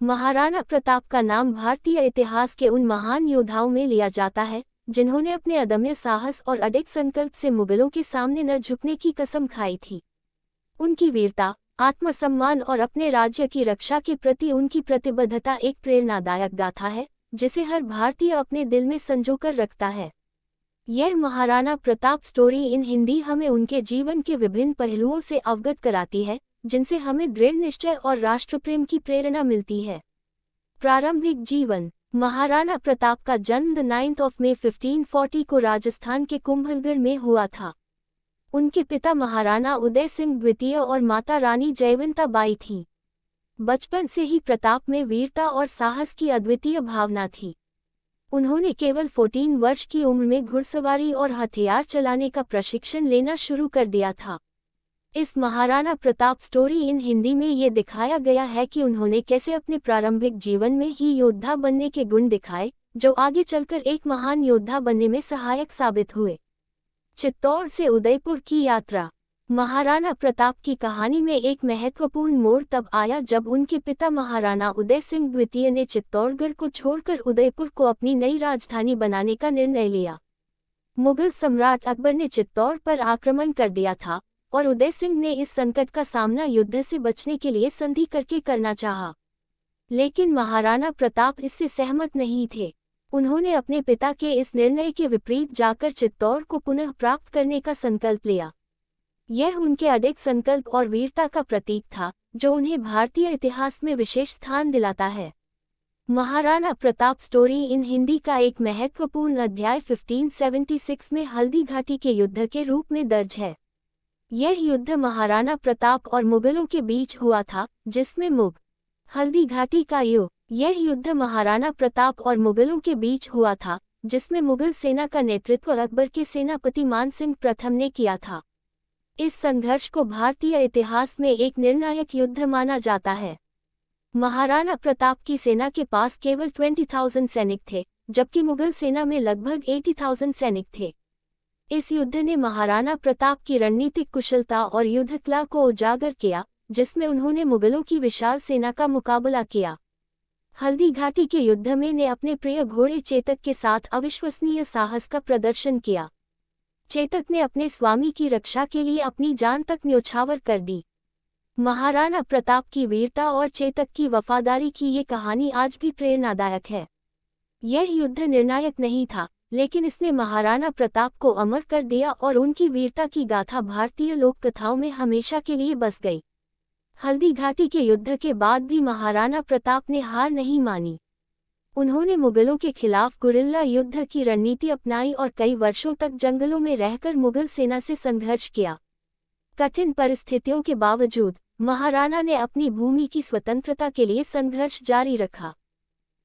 महाराणा प्रताप का नाम भारतीय इतिहास के उन महान योद्धाओं में लिया जाता है जिन्होंने अपने अदम्य साहस और अडिग संकल्प से मुगलों के सामने न झुकने की कसम खाई थी। उनकी वीरता, आत्मसम्मान और अपने राज्य की रक्षा के प्रति उनकी प्रतिबद्धता एक प्रेरणादायक गाथा है जिसे हर भारतीय अपने दिल में संजोकर रखता है। यह महाराणा प्रताप स्टोरी इन हिंदी हमें उनके जीवन के विभिन्न पहलुओं से अवगत कराती है जिनसे हमें दृढ़ निश्चय और राष्ट्रप्रेम की प्रेरणा मिलती है। प्रारंभिक जीवन। महाराणा प्रताप का जन्म 9 मई 1540 को राजस्थान के कुंभलगढ़ में हुआ था। उनके पिता महाराणा उदय सिंह द्वितीय और माता रानी जयवंता बाई थीं। बचपन से ही प्रताप में वीरता और साहस की अद्वितीय भावना थी। उन्होंने केवल 14 वर्ष की उम्र में घुड़सवारी और हथियार चलाने का प्रशिक्षण लेना शुरू कर दिया था। इस महाराणा प्रताप स्टोरी इन हिंदी में ये दिखाया गया है कि उन्होंने कैसे अपने प्रारंभिक जीवन में ही योद्धा बनने के गुण दिखाए जो आगे चलकर एक महान योद्धा बनने में सहायक साबित हुए। चित्तौड़ से उदयपुर की यात्रा। महाराणा प्रताप की कहानी में एक महत्वपूर्ण मोड़ तब आया जब उनके पिता महाराणा उदय सिंह द्वितीय ने चित्तौड़गढ़ को छोड़कर उदयपुर को अपनी नई राजधानी बनाने का निर्णय लिया। मुगल सम्राट अकबर ने चित्तौड़ पर आक्रमण कर दिया था और उदय सिंह ने इस संकट का सामना युद्ध से बचने के लिए संधि करके करना चाहा। लेकिन महाराणा प्रताप इससे सहमत नहीं थे। उन्होंने अपने पिता के इस निर्णय के विपरीत जाकर चित्तौड़ को पुनः प्राप्त करने का संकल्प लिया। यह उनके अडिग संकल्प और वीरता का प्रतीक था जो उन्हें भारतीय इतिहास में विशेष स्थान दिलाता है। महाराणा प्रताप स्टोरी इन हिंदी का एक महत्वपूर्ण अध्याय 1576 में हल्दी घाटी के युद्ध के रूप में दर्ज है। यह युद्ध महाराणा प्रताप और मुगलों के बीच हुआ था जिसमें हल्दी घाटी का युद्ध। यह युद्ध महाराणा प्रताप और मुगलों के बीच हुआ था जिसमें मुगल सेना का नेतृत्व अकबर के सेनापति मान सिंह प्रथम ने किया था। इस संघर्ष को भारतीय इतिहास में एक निर्णायक युद्ध माना जाता है। महाराणा प्रताप की सेना के पास केवल 20,000 सैनिक थे जबकि मुगल सेना में लगभग 80,000 सैनिक थे। इस युद्ध ने महाराणा प्रताप की रणनीतिक कुशलता और युद्ध कला को उजागर किया जिसमें उन्होंने मुगलों की विशाल सेना का मुकाबला किया। हल्दी घाटी के युद्ध में ने अपने प्रिय घोड़े चेतक के साथ अविश्वसनीय साहस का प्रदर्शन किया। चेतक ने अपने स्वामी की रक्षा के लिए अपनी जान तक न्योछावर कर दी। महाराणा प्रताप की वीरता और चेतक की वफादारी की ये कहानी आज भी प्रेरणादायक है। यह युद्ध निर्णायक नहीं था लेकिन इसने महाराणा प्रताप को अमर कर दिया और उनकी वीरता की गाथा भारतीय लोक कथाओं में हमेशा के लिए बस गई। हल्दी घाटी के युद्ध के बाद भी महाराणा प्रताप ने हार नहीं मानी। उन्होंने मुगलों के खिलाफ गुरिल्ला युद्ध की रणनीति अपनाई और कई वर्षों तक जंगलों में रहकर मुगल सेना से संघर्ष किया। कठिन परिस्थितियों के बावजूद महाराणा ने अपनी भूमि की स्वतंत्रता के लिए संघर्ष जारी रखा।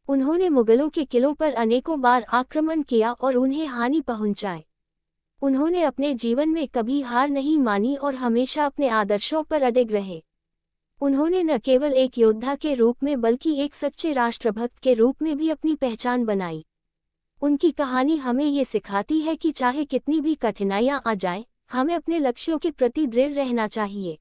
उन्होंने मुगलों के किलों पर अनेकों बार आक्रमण किया और उन्हें हानि पहुंचाई। उन्होंने अपने जीवन में कभी हार नहीं मानी और हमेशा अपने आदर्शों पर अडिग रहे। उन्होंने न केवल एक योद्धा के रूप में बल्कि एक सच्चे राष्ट्रभक्त के रूप में भी अपनी पहचान बनाई। उनकी कहानी हमें ये सिखाती है कि चाहे कितनी भी कठिनाइयां आ जाएं, हमें अपने लक्ष्यों के प्रति दृढ़ रहना चाहिए।